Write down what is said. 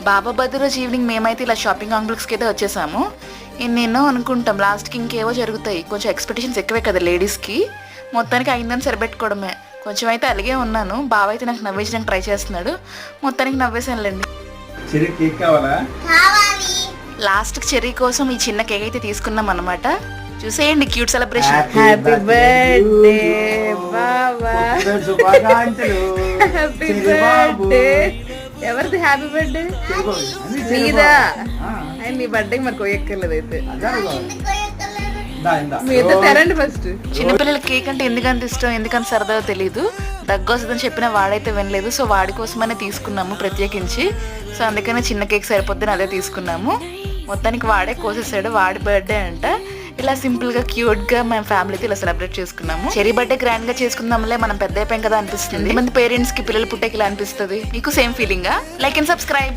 బాబా birthday రోజు evening మేమైతే ఇలా షాపింగ్ కాంప్లెక్స్కి అయితే వచ్చేసాము. ఎన్నెన్నో అనుకుంటాం, లాస్ట్కి ఇంకేవో జరుగుతాయి. కొంచెం ఎక్స్పెక్టేషన్స్ ఎక్కువే కదా లేడీస్కి. మొత్తానికి అయిందని సరిపెట్టుకోవడమే. కొంచెం అయితే అలాగే ఉన్నాను. బావ అయితే నాకు నవ్వించడానికి ట్రై చేస్తున్నాడు. మొత్తానికి నవ్వేసానులేండి. లాస్ట్కి చెర్రీ కోసం ఈ చిన్న కేక్ అయితే తీసుకున్నాం అనమాట. చూసేయండి క్యూట్ సెలబ్రేషన్. హ్యాపీ బర్త్డే బాబా, హ్యాపీ బర్త్డే. ఎవరిది హ్యాపీ బర్త్డే? మీదా? నీ బర్త్డే మరి కొయ్యక్కర్లేదు అయితే. మీతో తెరండి ఫస్ట్. చిన్నపిల్లల కేక్ అంటే ఎందుకంత ఇష్టం, ఎందుకంత సరదాగా తెలీదు. దగ్గు వస్తుందని చెప్పిన వాడైతే వినలేదు. సో వాడి కోసమనే తీసుకున్నాము ప్రత్యేకించి. సో అందుకనే చిన్న కేక్ సరిపోద్దని అదే తీసుకున్నాము. మొత్తానికి వాడే కోసేసాడు. వాడి బర్త్డే అంట. ఇలా సింపుల్ గా క్యూట్ గా మేము ఫ్యామిలీతో ఇలా సెలబ్రేట్ చేసుకున్నాము. చెరీ బర్త్డే గ్రాండ్ గా చేసుకుందాంలే, మనం పెద్ద అయిపోయాం కదా అనిపిస్తుంది. మంది పేరెంట్స్ కి పిల్లలు పుట్టేకి ఇలా అనిపిస్తుంది. మీకు సేమ్ ఫీలింగా? Like and subscribe.